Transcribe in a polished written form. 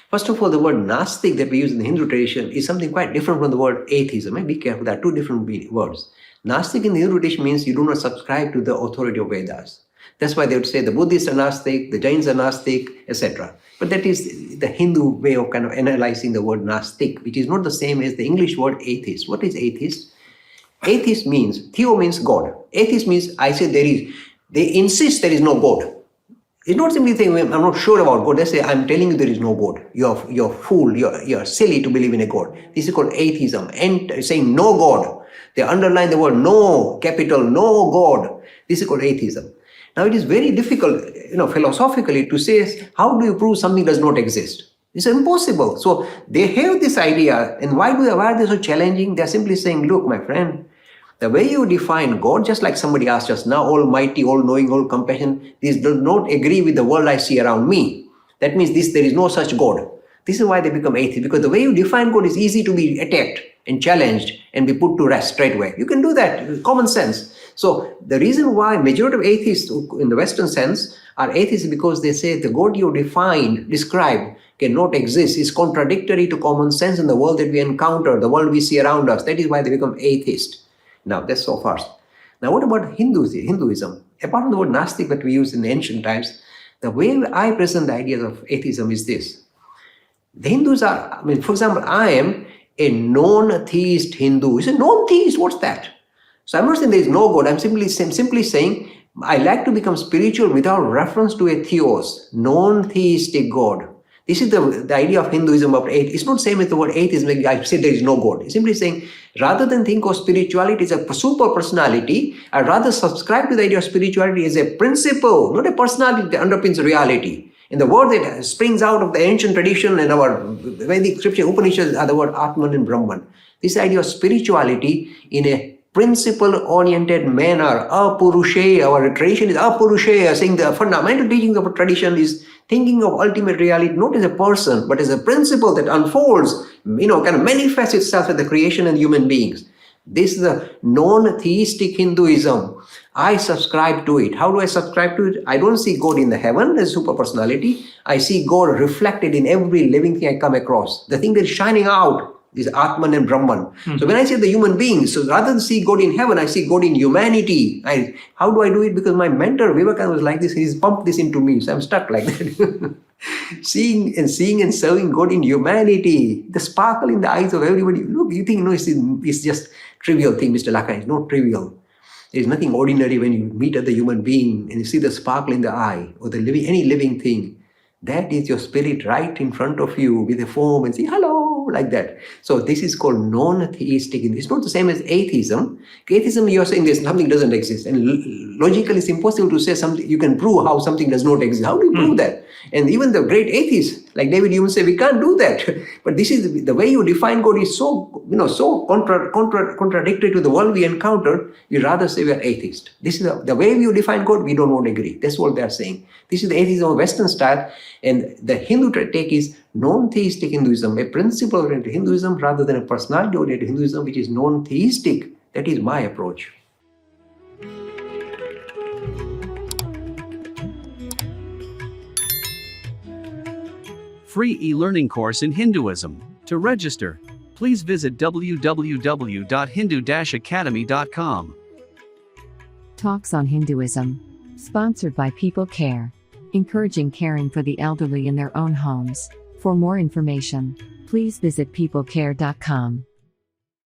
First of all, the word Nastic that we use in the Hindu tradition is something quite different from the word atheism. Be careful, there are two different words. Nastic in the Hindu tradition means you do not subscribe to the authority of Vedas. That's why they would say the Buddhists are Nastic, the Jains are Nastic, etc. But that is the Hindu way of kind of analyzing the word Nastic, which is not the same as the English word atheist. What is atheist? Atheist means, theo means God. Atheist means, I say there is, they insist there is no God. It's not simply saying, I'm not sure about God. They say, I'm telling you there is no God. You're fool, you're silly to believe in a God. This is called atheism. And saying no God. They underline the word no, capital, no God. This is called atheism. Now it is very difficult, philosophically to say, how do you prove something does not exist? It's impossible. So they have this idea, and why are they so challenging? They're simply saying, look, my friend, the way you define God, just like somebody asked just now, almighty, all-knowing, all-compassion, this does not agree with the world I see around me. That means there is no such God. This is why they become atheists, because the way you define God is easy to be attacked and challenged and be put to rest straight away. You can do that, common sense. So the reason why majority of atheists in the Western sense are atheists is because they say the God you describe, cannot exist, is contradictory to common sense in the world that we encounter, the world we see around us. That is why they become atheists. Now, that's so far. Now, what about Hinduism? Apart from the word Nastic that we used in the ancient times, the way I present the ideas of atheism is this. The Hindus are, for example, I am a non-theist Hindu. You say, non-theist, what's that? So I'm not saying there is no God. I'm simply saying I like to become spiritual without reference to a theos, non-theistic God. This is the idea of Hinduism about atheism. It's not same as the word atheism. Like I say there is no God. It's simply saying, rather than think of spirituality as a super personality, I'd rather subscribe to the idea of spirituality as a principle, not a personality that underpins reality. And the word that springs out of the ancient tradition and our Vedic scripture, Upanishads, are the word Atman and Brahman. This idea of spirituality in a principle-oriented manner, apurushe, our tradition is apurushe, saying the fundamental teachings of a tradition is thinking of ultimate reality not as a person, but as a principle that unfolds, kind of manifests itself in the creation and human beings. This is a non-theistic Hinduism. I subscribe to it. How do I subscribe to it? I don't see God in the heaven as super personality. I see God reflected in every living thing I come across. The thing that is shining out is Atman and Brahman. Mm-hmm. So when I say the human beings, so rather than see God in heaven, I see God in humanity. How do I do it? Because my mentor, Vivekananda, was like this. He's pumped this into me. So I'm stuck like that. seeing and serving God in humanity. The sparkle in the eyes of everybody. Look, you think, it's just trivial thing, Mr. Laka. It's not trivial. There is nothing ordinary when you meet other human being and you see the sparkle in the eye or any living thing. That is your spirit right in front of you with a form and say, hello, like that. So this is called non-theistic. It's not the same as atheism. Atheism, you're saying there's something doesn't exist. And logically, it's impossible to say something. You can prove how something does not exist. How do you prove that? And even the great atheists, like David Hume, say, we can't do that. But this is the way you define God is so contradictory to the world we encounter. You rather say we are atheist. This is the way you define God, we don't want to agree. That's what they're saying. This is the atheism of Western style. And the Hindu take is non-theistic Hinduism, a principle-oriented Hinduism rather than a personality-oriented Hinduism, which is non-theistic. That is my approach. Free e-learning course in Hinduism. To register, please visit www.hindu-academy.com. Talks on Hinduism. Sponsored by People Care. Encouraging caring for the elderly in their own homes. For more information, please visit peoplecare.com.